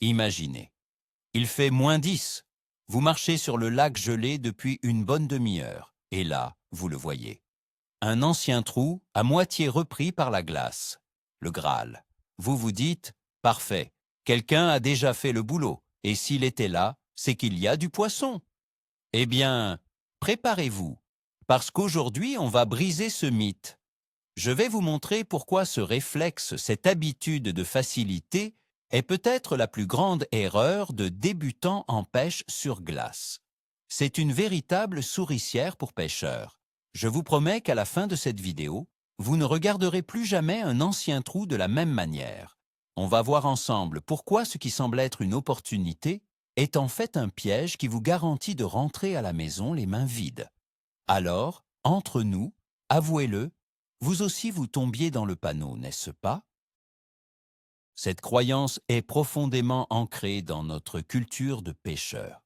Imaginez. Il fait -10. Vous marchez sur le lac gelé depuis une bonne demi-heure. Et là, vous le voyez. Un ancien trou à moitié repris par la glace. Le Graal. Vous vous dites, parfait, quelqu'un a déjà fait le boulot. Et s'il était là, c'est qu'il y a du poisson. Eh bien, préparez-vous, parce qu'aujourd'hui, on va briser ce mythe. Je vais vous montrer pourquoi ce réflexe, cette habitude de facilité, est peut-être la plus grande erreur de débutants en pêche sur glace. C'est une véritable souricière pour pêcheurs. Je vous promets qu'à la fin de cette vidéo, vous ne regarderez plus jamais un ancien trou de la même manière. On va voir ensemble pourquoi ce qui semble être une opportunité est en fait un piège qui vous garantit de rentrer à la maison les mains vides. Alors, entre nous, avouez-le, vous aussi vous tombiez dans le panneau, n'est-ce pas? Cette croyance est profondément ancrée dans notre culture de pêcheurs.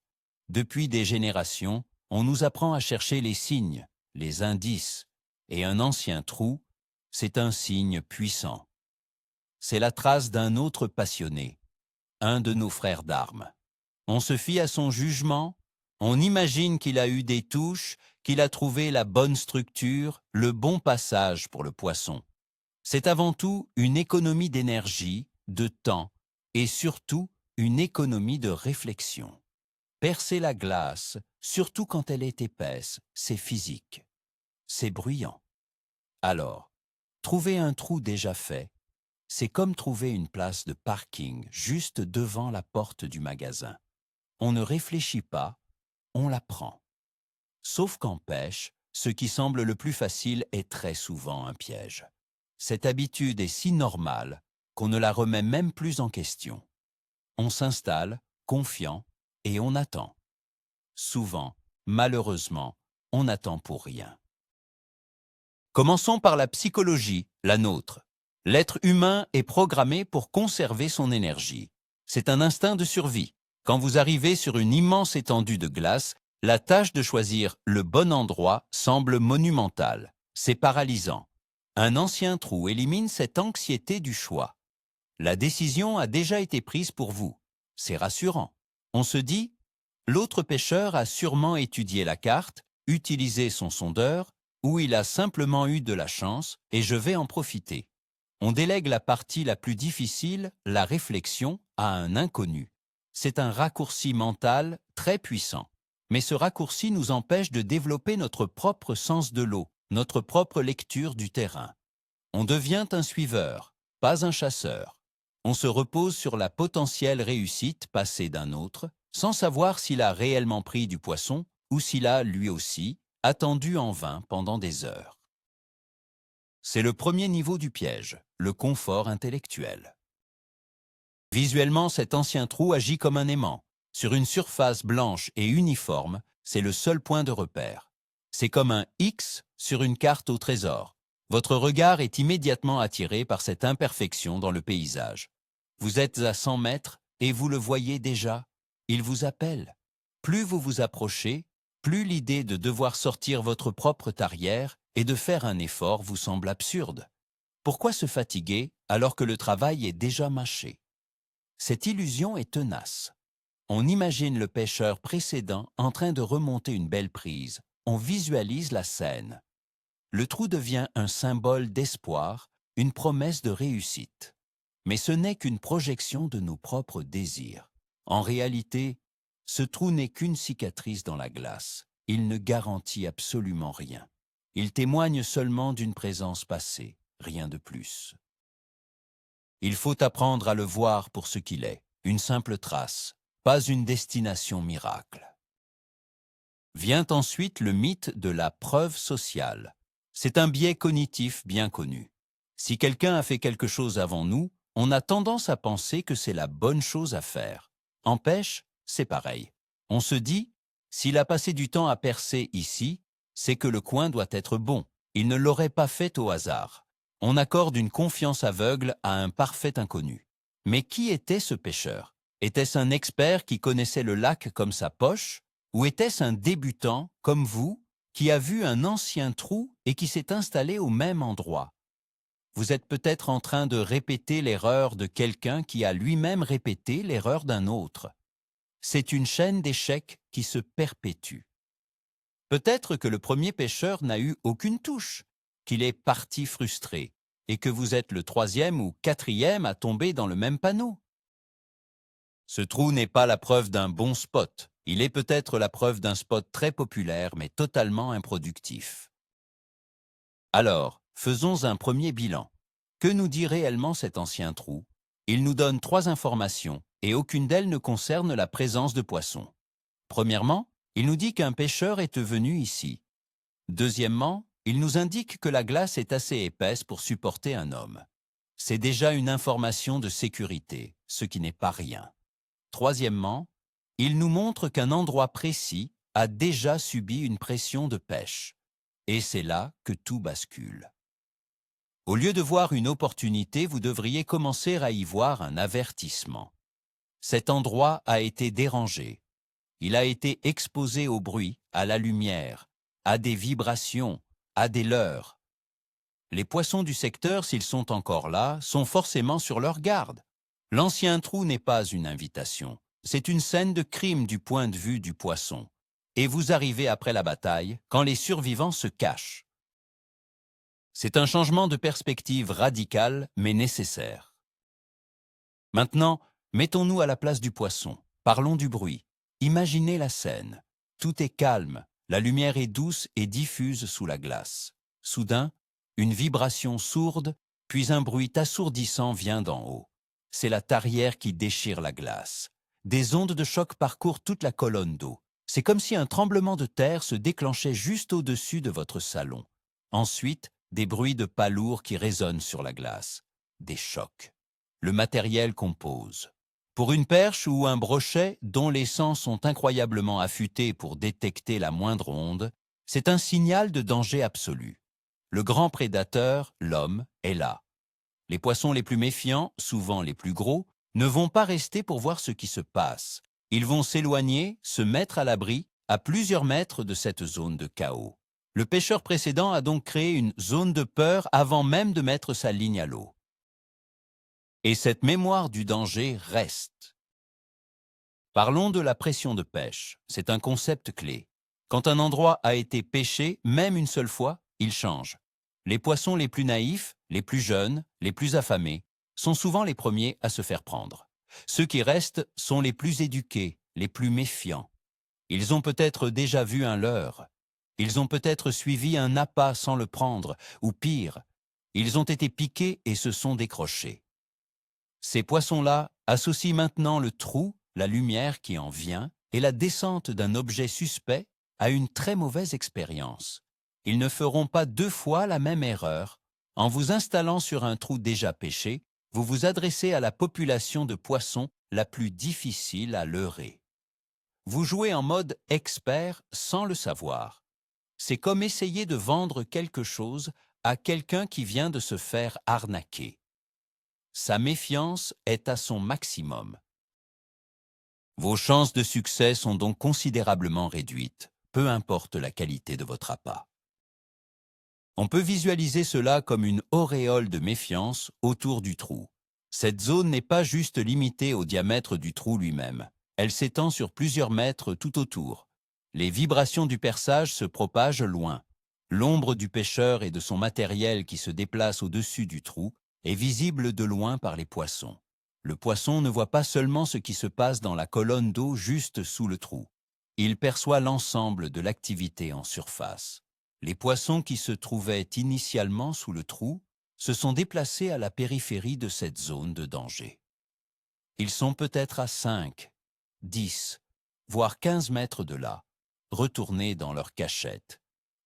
Depuis des générations, on nous apprend à chercher les signes, les indices, et un ancien trou, c'est un signe puissant. C'est la trace d'un autre passionné, un de nos frères d'armes. On se fie à son jugement, on imagine qu'il a eu des touches, qu'il a trouvé la bonne structure, le bon passage pour le poisson. C'est avant tout une économie d'énergie, de temps et surtout une économie de réflexion. Percer la glace, surtout quand elle est épaisse, c'est physique. C'est bruyant. Alors, trouver un trou déjà fait, c'est comme trouver une place de parking juste devant la porte du magasin. On ne réfléchit pas, on la prend. Sauf qu'en pêche, ce qui semble le plus facile est très souvent un piège. Cette habitude est si normale qu'on ne la remet même plus en question. On s'installe, confiant, et on attend. Souvent, malheureusement, on n'attend pour rien. Commençons par la psychologie, la nôtre. L'être humain est programmé pour conserver son énergie. C'est un instinct de survie. Quand vous arrivez sur une immense étendue de glace, la tâche de choisir le bon endroit semble monumentale. C'est paralysant. Un ancien trou élimine cette anxiété du choix. La décision a déjà été prise pour vous. C'est rassurant. On se dit, l'autre pêcheur a sûrement étudié la carte, utilisé son sondeur, ou il a simplement eu de la chance et je vais en profiter. On délègue la partie la plus difficile, la réflexion, à un inconnu. C'est un raccourci mental très puissant. Mais ce raccourci nous empêche de développer notre propre sens de l'eau, notre propre lecture du terrain. On devient un suiveur, pas un chasseur. On se repose sur la potentielle réussite passée d'un autre, sans savoir s'il a réellement pris du poisson ou s'il a, lui aussi, attendu en vain pendant des heures. C'est le premier niveau du piège, le confort intellectuel. Visuellement, cet ancien trou agit comme un aimant. Sur une surface blanche et uniforme, c'est le seul point de repère. C'est comme un X sur une carte au trésor. Votre regard est immédiatement attiré par cette imperfection dans le paysage. Vous êtes à 100 mètres et vous le voyez déjà. Il vous appelle. Plus vous vous approchez, plus l'idée de devoir sortir votre propre tarière et de faire un effort vous semble absurde. Pourquoi se fatiguer alors que le travail est déjà mâché? Cette illusion est tenace. On imagine le pêcheur précédent en train de remonter une belle prise. On visualise la scène. Le trou devient un symbole d'espoir, une promesse de réussite. Mais ce n'est qu'une projection de nos propres désirs. En réalité, ce trou n'est qu'une cicatrice dans la glace. Il ne garantit absolument rien. Il témoigne seulement d'une présence passée, rien de plus. Il faut apprendre à le voir pour ce qu'il est, une simple trace, pas une destination miracle. Vient ensuite le mythe de la preuve sociale. C'est un biais cognitif bien connu. Si quelqu'un a fait quelque chose avant nous, on a tendance à penser que c'est la bonne chose à faire. En pêche, c'est pareil. On se dit, s'il a passé du temps à percer ici, c'est que le coin doit être bon. Il ne l'aurait pas fait au hasard. On accorde une confiance aveugle à un parfait inconnu. Mais qui était ce pêcheur? Était-ce un expert qui connaissait le lac comme sa poche? Ou était-ce un débutant, comme vous, qui a vu un ancien trou et qui s'est installé au même endroit? vous êtes peut-être en train de répéter l'erreur de quelqu'un qui a lui-même répété l'erreur d'un autre. C'est une chaîne d'échecs qui se perpétue. Peut-être que le premier pêcheur n'a eu aucune touche, qu'il est parti frustré, et que vous êtes le troisième ou quatrième à tomber dans le même panneau. Ce trou n'est pas la preuve d'un bon spot. Il est peut-être la preuve d'un spot très populaire, mais totalement improductif. Alors, faisons un premier bilan. Que nous dit réellement cet ancien trou? Il nous donne 3 informations, et aucune d'elles ne concerne la présence de poissons. Premièrement, il nous dit qu'un pêcheur est venu ici. Deuxièmement, il nous indique que la glace est assez épaisse pour supporter un homme. C'est déjà une information de sécurité, ce qui n'est pas rien. Troisièmement, il nous montre qu'un endroit précis a déjà subi une pression de pêche. Et c'est là que tout bascule. Au lieu de voir une opportunité, vous devriez commencer à y voir un avertissement. Cet endroit a été dérangé. Il a été exposé au bruit, à la lumière, à des vibrations, à des leurres. Les poissons du secteur, s'ils sont encore là, sont forcément sur leur garde. L'ancien trou n'est pas une invitation. C'est une scène de crime du point de vue du poisson. Et vous arrivez après la bataille, quand les survivants se cachent. C'est un changement de perspective radical, mais nécessaire. Maintenant, mettons-nous à la place du poisson. Parlons du bruit. Imaginez la scène. Tout est calme, la lumière est douce et diffuse sous la glace. Soudain, une vibration sourde, puis un bruit assourdissant vient d'en haut. C'est la tarière qui déchire la glace. Des ondes de choc parcourent toute la colonne d'eau. C'est comme si un tremblement de terre se déclenchait juste au-dessus de votre salon. Ensuite, des bruits de pas lourds qui résonnent sur la glace. Des chocs. Le matériel compose. Pour une perche ou un brochet dont les sens sont incroyablement affûtés pour détecter la moindre onde, c'est un signal de danger absolu. Le grand prédateur, l'homme, est là. Les poissons les plus méfiants, souvent les plus gros, ne vont pas rester pour voir ce qui se passe. Ils vont s'éloigner, se mettre à l'abri, à plusieurs mètres de cette zone de chaos. Le pêcheur précédent a donc créé une zone de peur avant même de mettre sa ligne à l'eau. Et cette mémoire du danger reste. Parlons de la pression de pêche. C'est un concept clé. Quand un endroit a été pêché, même une seule fois, il change. Les poissons les plus naïfs, les plus jeunes, les plus affamés, sont souvent les premiers à se faire prendre. Ceux qui restent sont les plus éduqués, les plus méfiants. Ils ont peut-être déjà vu un leurre. Ils ont peut-être suivi un appât sans le prendre, ou pire, ils ont été piqués et se sont décrochés. Ces poissons-là associent maintenant le trou, la lumière qui en vient, et la descente d'un objet suspect à une très mauvaise expérience. Ils ne feront pas 2 fois la même erreur. En vous installant sur un trou déjà pêché, vous vous adressez à la population de poissons la plus difficile à leurrer. Vous jouez en mode expert sans le savoir. C'est comme essayer de vendre quelque chose à quelqu'un qui vient de se faire arnaquer. Sa méfiance est à son maximum. Vos chances de succès sont donc considérablement réduites, peu importe la qualité de votre appât. On peut visualiser cela comme une auréole de méfiance autour du trou. Cette zone n'est pas juste limitée au diamètre du trou lui-même. Elle s'étend sur plusieurs mètres tout autour. Les vibrations du perçage se propagent loin. L'ombre du pêcheur et de son matériel qui se déplace au-dessus du trou est visible de loin par les poissons. Le poisson ne voit pas seulement ce qui se passe dans la colonne d'eau juste sous le trou. Il perçoit l'ensemble de l'activité en surface. Les poissons qui se trouvaient initialement sous le trou se sont déplacés à la périphérie de cette zone de danger. Ils sont peut-être à 5, 10, voire 15 mètres de là, retournés dans leur cachette,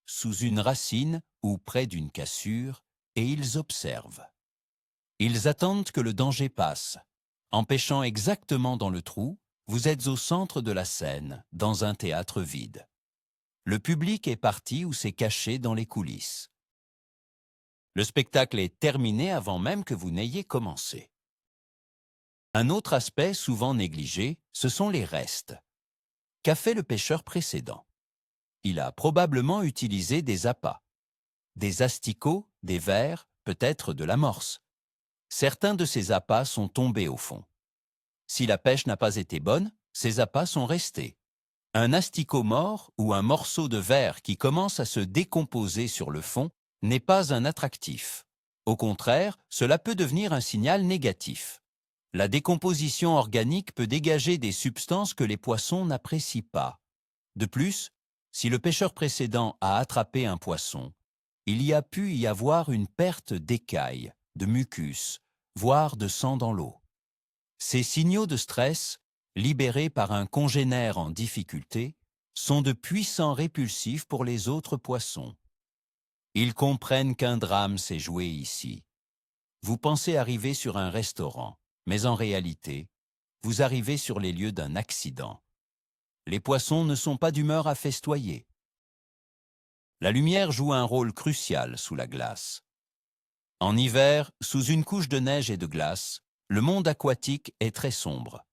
sous une racine ou près d'une cassure, et ils observent. Ils attendent que le danger passe. En pêchant exactement dans le trou, vous êtes au centre de la scène, dans un théâtre vide. Le public est parti ou s'est caché dans les coulisses. Le spectacle est terminé avant même que vous n'ayez commencé. Un autre aspect souvent négligé, ce sont les restes. Qu'a fait le pêcheur précédent? Il a probablement utilisé des appâts. Des asticots, des vers, peut-être de l'amorce. Certains de ces appâts sont tombés au fond. Si la pêche n'a pas été bonne, ces appâts sont restés. Un asticot mort ou un morceau de verre qui commence à se décomposer sur le fond n'est pas un attractif. Au contraire, cela peut devenir un signal négatif. La décomposition organique peut dégager des substances que les poissons n'apprécient pas. De plus, si le pêcheur précédent a attrapé un poisson, il y a pu y avoir une perte d'écailles, de mucus, voire de sang dans l'eau. Ces signaux de stress, libérés par un congénère en difficulté, sont de puissants répulsifs pour les autres poissons. Ils comprennent qu'un drame s'est joué ici. Vous pensez arriver sur un restaurant, mais en réalité, vous arrivez sur les lieux d'un accident. Les poissons ne sont pas d'humeur à festoyer. La lumière joue un rôle crucial sous la glace. En hiver, sous une couche de neige et de glace, le monde aquatique est très sombre.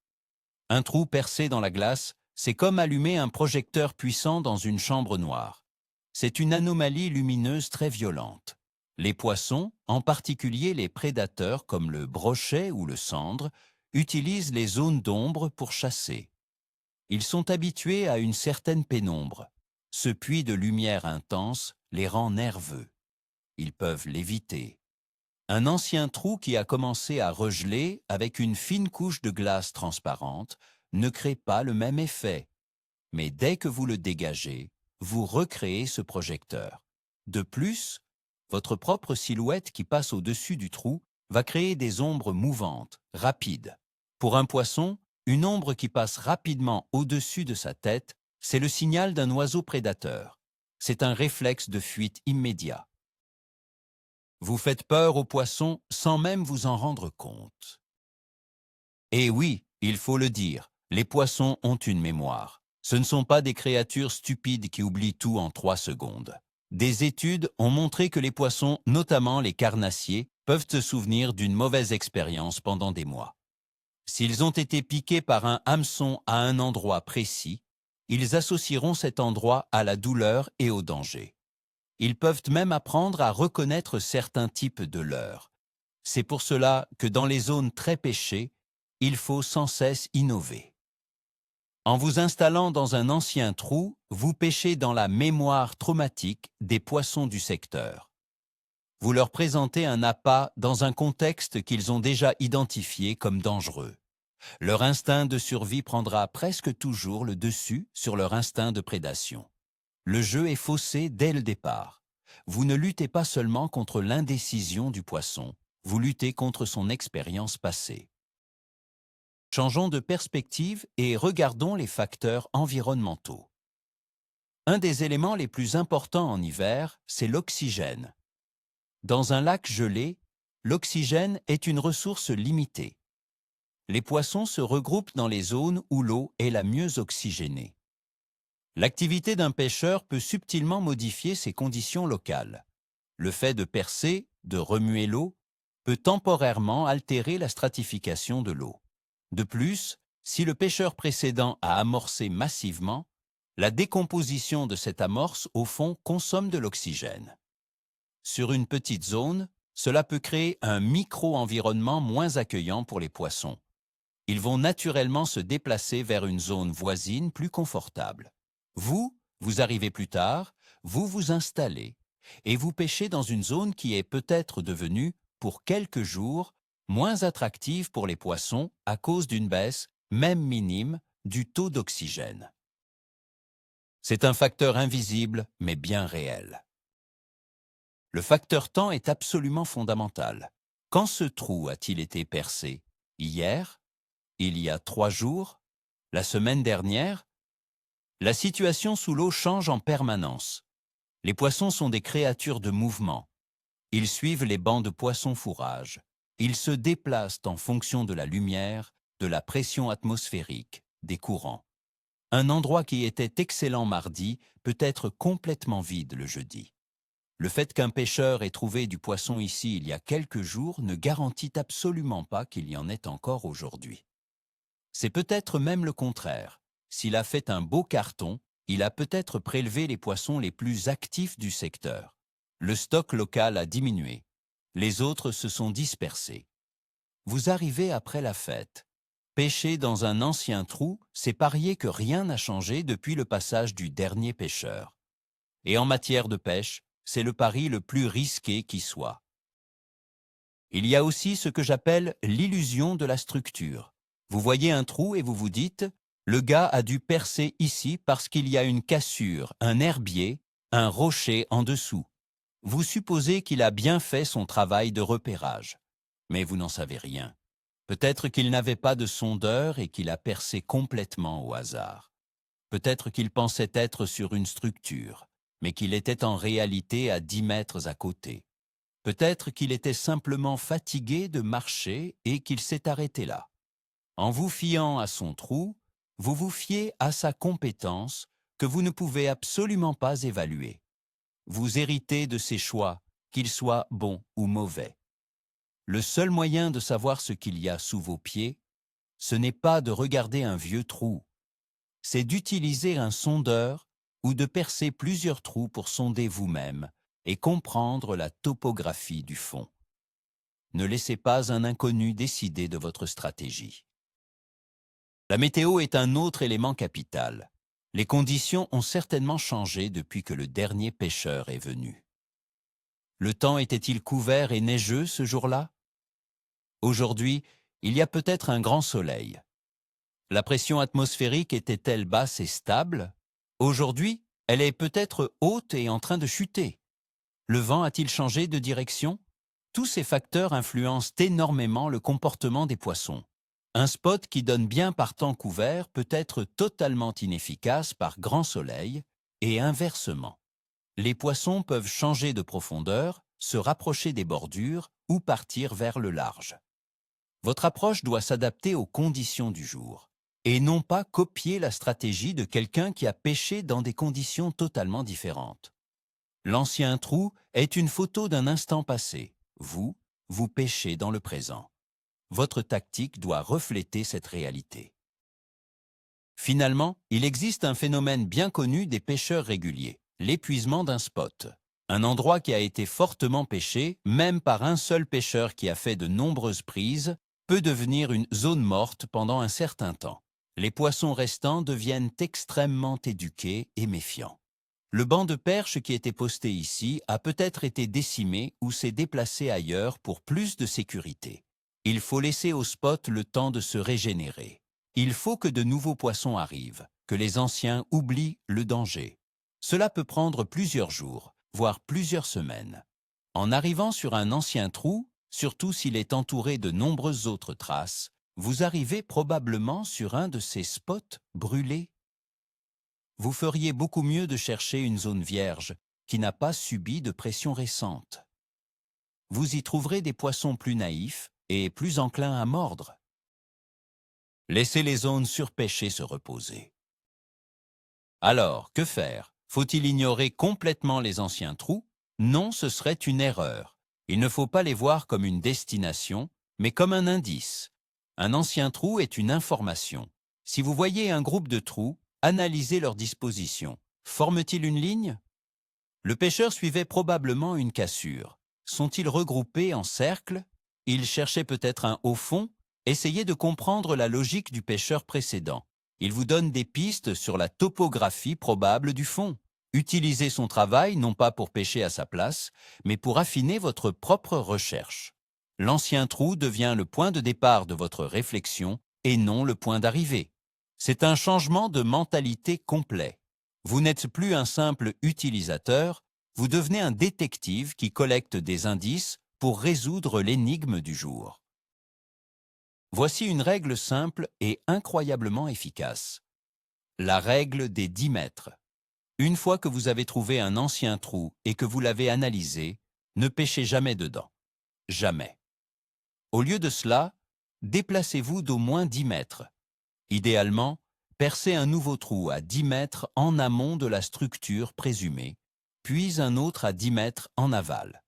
Un trou percé dans la glace, c'est comme allumer un projecteur puissant dans une chambre noire. C'est une anomalie lumineuse très violente. Les poissons, en particulier les prédateurs comme le brochet ou le sandre, utilisent les zones d'ombre pour chasser. Ils sont habitués à une certaine pénombre. Ce puits de lumière intense les rend nerveux. Ils peuvent l'éviter. Un ancien trou qui a commencé à regeler avec une fine couche de glace transparente ne crée pas le même effet. Mais dès que vous le dégagez, vous recréez ce projecteur. De plus, votre propre silhouette qui passe au-dessus du trou va créer des ombres mouvantes, rapides. Pour un poisson, une ombre qui passe rapidement au-dessus de sa tête, c'est le signal d'un oiseau prédateur. C'est un réflexe de fuite immédiat. Vous faites peur aux poissons sans même vous en rendre compte. Et oui, il faut le dire, les poissons ont une mémoire. Ce ne sont pas des créatures stupides qui oublient tout en 3 secondes. Des études ont montré que les poissons, notamment les carnassiers, peuvent se souvenir d'une mauvaise expérience pendant des mois. S'ils ont été piqués par un hameçon à un endroit précis, ils associeront cet endroit à la douleur et au danger. Ils peuvent même apprendre à reconnaître certains types de leurres. C'est pour cela que dans les zones très pêchées, il faut sans cesse innover. En vous installant dans un ancien trou, vous pêchez dans la mémoire traumatique des poissons du secteur. Vous leur présentez un appât dans un contexte qu'ils ont déjà identifié comme dangereux. Leur instinct de survie prendra presque toujours le dessus sur leur instinct de prédation. Le jeu est faussé dès le départ. Vous ne luttez pas seulement contre l'indécision du poisson, vous luttez contre son expérience passée. Changeons de perspective et regardons les facteurs environnementaux. Un des éléments les plus importants en hiver, c'est l'oxygène. Dans un lac gelé, l'oxygène est une ressource limitée. Les poissons se regroupent dans les zones où l'eau est la mieux oxygénée. L'activité d'un pêcheur peut subtilement modifier ces conditions locales. Le fait de percer, de remuer l'eau, peut temporairement altérer la stratification de l'eau. De plus, si le pêcheur précédent a amorcé massivement, la décomposition de cette amorce au fond consomme de l'oxygène. Sur une petite zone, cela peut créer un micro-environnement moins accueillant pour les poissons. Ils vont naturellement se déplacer vers une zone voisine plus confortable. Vous arrivez plus tard, vous vous installez et vous pêchez dans une zone qui est peut-être devenue, pour quelques jours, moins attractive pour les poissons à cause d'une baisse, même minime, du taux d'oxygène. C'est un facteur invisible, mais bien réel. Le facteur temps est absolument fondamental. Quand ce trou a-t-il été percé? Hier? Il y a 3 jours? La semaine dernière? La situation sous l'eau change en permanence. Les poissons sont des créatures de mouvement. Ils suivent les bancs de poissons fourrage. Ils se déplacent en fonction de la lumière, de la pression atmosphérique, des courants. Un endroit qui était excellent mardi peut être complètement vide le jeudi. Le fait qu'un pêcheur ait trouvé du poisson ici il y a quelques jours ne garantit absolument pas qu'il y en ait encore aujourd'hui. C'est peut-être même le contraire. S'il a fait un beau carton, il a peut-être prélevé les poissons les plus actifs du secteur. Le stock local a diminué. Les autres se sont dispersés. Vous arrivez après la fête. Pêcher dans un ancien trou, c'est parier que rien n'a changé depuis le passage du dernier pêcheur. Et en matière de pêche, c'est le pari le plus risqué qui soit. Il y a aussi ce que j'appelle l'illusion de la structure. Vous voyez un trou et vous vous dites « le gars a dû percer ici parce qu'il y a une cassure, un herbier, un rocher en dessous ». Vous supposez qu'il a bien fait son travail de repérage. Mais vous n'en savez rien. Peut-être qu'il n'avait pas de sondeur et qu'il a percé complètement au hasard. Peut-être qu'il pensait être sur une structure, mais qu'il était en réalité à 10 mètres à côté. Peut-être qu'il était simplement fatigué de marcher et qu'il s'est arrêté là. En vous fiant à son trou, vous vous fiez à sa compétence que vous ne pouvez absolument pas évaluer. Vous héritez de ses choix, qu'ils soient bons ou mauvais. Le seul moyen de savoir ce qu'il y a sous vos pieds, ce n'est pas de regarder un vieux trou, c'est d'utiliser un sondeur ou de percer plusieurs trous pour sonder vous-même et comprendre la topographie du fond. Ne laissez pas un inconnu décider de votre stratégie. La météo est un autre élément capital. Les conditions ont certainement changé depuis que le dernier pêcheur est venu. Le temps était-il couvert et neigeux ce jour-là? Aujourd'hui, il y a peut-être un grand soleil. La pression atmosphérique était-elle basse et stable? Aujourd'hui, elle est peut-être haute et en train de chuter. Le vent a-t-il changé de direction? Tous ces facteurs influencent énormément le comportement des poissons. Un spot qui donne bien par temps couvert peut être totalement inefficace par grand soleil et inversement. Les poissons peuvent changer de profondeur, se rapprocher des bordures ou partir vers le large. Votre approche doit s'adapter aux conditions du jour et non pas copier la stratégie de quelqu'un qui a pêché dans des conditions totalement différentes. L'ancien trou est une photo d'un instant passé. Vous pêchez dans le présent. Votre tactique doit refléter cette réalité. Finalement, il existe un phénomène bien connu des pêcheurs réguliers, l'épuisement d'un spot. Un endroit qui a été fortement pêché, même par un seul pêcheur qui a fait de nombreuses prises, peut devenir une zone morte pendant un certain temps. Les poissons restants deviennent extrêmement éduqués et méfiants. Le banc de perche qui était posté ici a peut-être été décimé ou s'est déplacé ailleurs pour plus de sécurité. Il faut laisser au spot le temps de se régénérer. Il faut que de nouveaux poissons arrivent, que les anciens oublient le danger. Cela peut prendre plusieurs jours, voire plusieurs semaines. En arrivant sur un ancien trou, surtout s'il est entouré de nombreuses autres traces, vous arrivez probablement sur un de ces spots brûlés. Vous feriez beaucoup mieux de chercher une zone vierge qui n'a pas subi de pression récente. Vous y trouverez des poissons plus naïfs et plus enclins à mordre. Laissez les zones surpêchées se reposer. Alors, que faire? Faut-il ignorer complètement les anciens trous? Non, ce serait une erreur. Il ne faut pas les voir comme une destination, mais comme un indice. Un ancien trou est une information. Si vous voyez un groupe de trous, analysez leur disposition. Forment-ils une ligne? Le pêcheur suivait probablement une cassure. Sont-ils regroupés en cercle? Il cherchait peut-être un haut fond? Essayez de comprendre la logique du pêcheur précédent. Il vous donne des pistes sur la topographie probable du fond. Utilisez son travail non pas pour pêcher à sa place, mais pour affiner votre propre recherche. L'ancien trou devient le point de départ de votre réflexion et non le point d'arrivée. C'est un changement de mentalité complet. Vous n'êtes plus un simple utilisateur, vous devenez un détective qui collecte des indices pour résoudre l'énigme du jour. Voici une règle simple et incroyablement efficace. La règle des 10 mètres. Une fois que vous avez trouvé un ancien trou et que vous l'avez analysé, ne pêchez jamais dedans. Jamais. Au lieu de cela, déplacez-vous d'au moins 10 mètres. Idéalement, percez un nouveau trou à 10 mètres en amont de la structure présumée, puis un autre à 10 mètres en aval.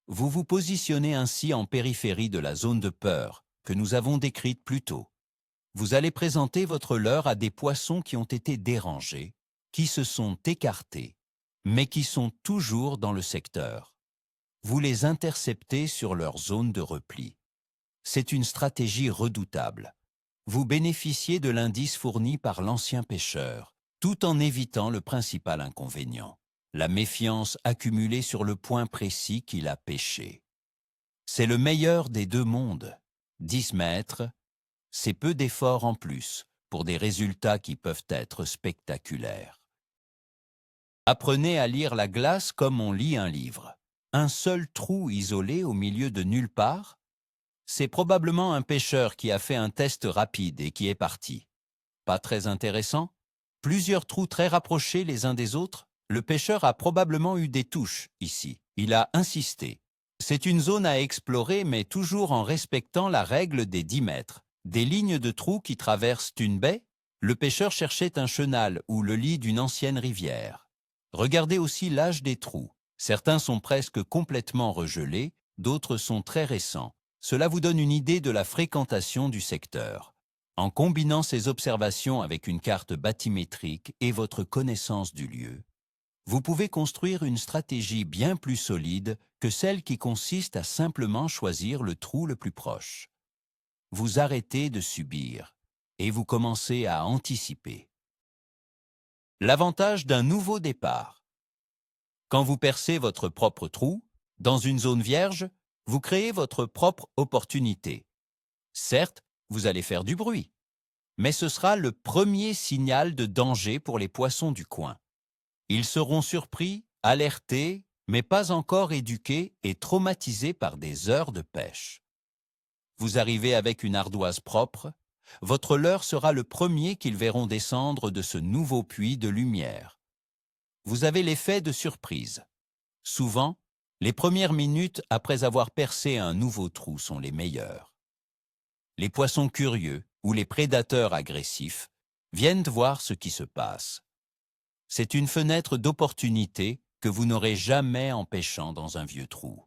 Vous vous positionnez ainsi en périphérie de la zone de peur que nous avons décrite plus tôt. Vous allez présenter votre leurre à des poissons qui ont été dérangés, qui se sont écartés, mais qui sont toujours dans le secteur. vous les interceptez sur leur zone de repli. C'est une stratégie redoutable. Vous bénéficiez de l'indice fourni par l'ancien pêcheur, tout en évitant le principal inconvénient, la méfiance accumulée sur le point précis qu'il a pêché. C'est le meilleur des deux mondes. 10 mètres, c'est peu d'efforts en plus pour des résultats qui peuvent être spectaculaires. Apprenez à lire la glace comme on lit un livre. Un seul trou isolé au milieu de nulle part? C'est probablement un pêcheur qui a fait un test rapide et qui est parti. Pas très intéressant? Plusieurs trous très rapprochés les uns des autres? Le pêcheur a probablement eu des touches ici. Il a insisté. C'est une zone à explorer, mais toujours en respectant la règle des 10 mètres. Des lignes de trous qui traversent une baie? Le pêcheur cherchait un chenal ou le lit d'une ancienne rivière. Regardez aussi l'âge des trous. Certains sont presque complètement regelés, d'autres sont très récents. Cela vous donne une idée de la fréquentation du secteur. En combinant ces observations avec une carte bathymétrique et votre connaissance du lieu, vous pouvez construire une stratégie bien plus solide que celle qui consiste à simplement choisir le trou le plus proche. Vous arrêtez de subir et vous commencez à anticiper. L'avantage d'un nouveau départ. Quand vous percez votre propre trou, dans une zone vierge, vous créez votre propre opportunité. Certes, vous allez faire du bruit, mais ce sera le premier signal de danger pour les poissons du coin. Ils seront surpris, alertés, mais pas encore éduqués et traumatisés par des heures de pêche. Vous arrivez avec une ardoise propre, votre leurre sera le premier qu'ils verront descendre de ce nouveau puits de lumière. Vous avez l'effet de surprise. Souvent, les premières minutes après avoir percé un nouveau trou sont les meilleures. Les poissons curieux ou les prédateurs agressifs viennent voir ce qui se passe. C'est une fenêtre d'opportunité que vous n'aurez jamais en pêchant dans un vieux trou.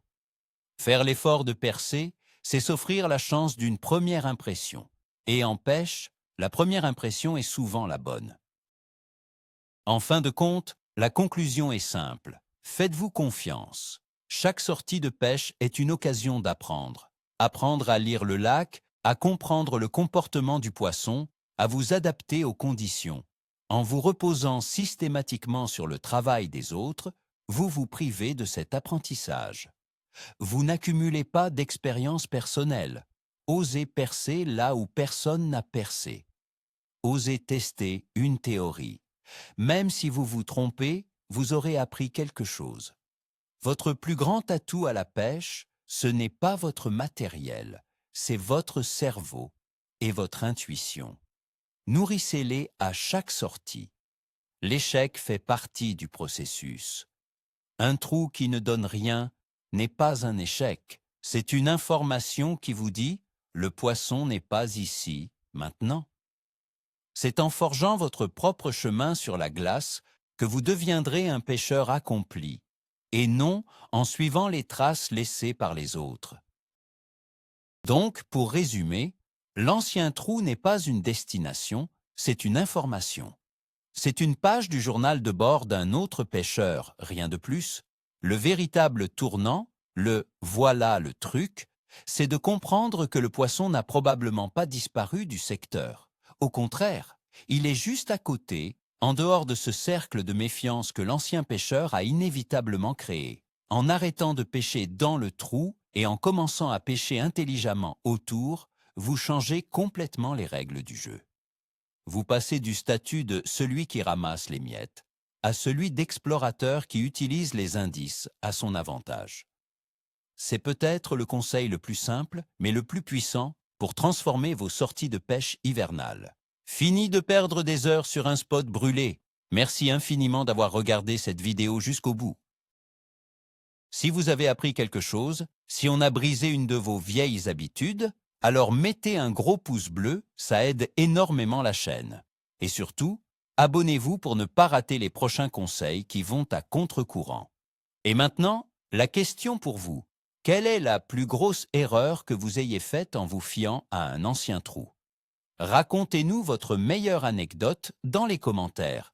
Faire l'effort de percer, c'est s'offrir la chance d'une première impression. Et en pêche, la première impression est souvent la bonne. En fin de compte, la conclusion est simple. Faites-vous confiance. Chaque sortie de pêche est une occasion d'apprendre. Apprendre à lire le lac, à comprendre le comportement du poisson, à vous adapter aux conditions. En vous reposant systématiquement sur le travail des autres, vous vous privez de cet apprentissage. Vous n'accumulez pas d'expérience personnelle. Osez percer là où personne n'a percé. Osez tester une théorie. Même si vous vous trompez, vous aurez appris quelque chose. Votre plus grand atout à la pêche, ce n'est pas votre matériel, c'est votre cerveau et votre intuition. Nourrissez-les à chaque sortie. L'échec fait partie du processus. Un trou qui ne donne rien n'est pas un échec, c'est une information qui vous dit « le poisson n'est pas ici, maintenant ». C'est en forgeant votre propre chemin sur la glace que vous deviendrez un pêcheur accompli, et non en suivant les traces laissées par les autres. Donc, pour résumer, l'ancien trou n'est pas une destination, c'est une information. C'est une page du journal de bord d'un autre pêcheur, rien de plus. Le véritable tournant, le « voilà le truc », c'est de comprendre que le poisson n'a probablement pas disparu du secteur. Au contraire, il est juste à côté, en dehors de ce cercle de méfiance que l'ancien pêcheur a inévitablement créé. En arrêtant de pêcher dans le trou et en commençant à pêcher intelligemment autour, vous changez complètement les règles du jeu. Vous passez du statut de celui qui ramasse les miettes à celui d'explorateur qui utilise les indices à son avantage. C'est peut-être le conseil le plus simple, mais le plus puissant pour transformer vos sorties de pêche hivernales. Fini de perdre des heures sur un spot brûlé. Merci infiniment d'avoir regardé cette vidéo jusqu'au bout. Si vous avez appris quelque chose, si on a brisé une de vos vieilles habitudes, alors mettez un gros pouce bleu, ça aide énormément la chaîne. Et surtout, abonnez-vous pour ne pas rater les prochains conseils qui vont à contre-courant. Et maintenant, la question pour vous. Quelle est la plus grosse erreur que vous ayez faite en vous fiant à un ancien trou? Racontez-nous votre meilleure anecdote dans les commentaires.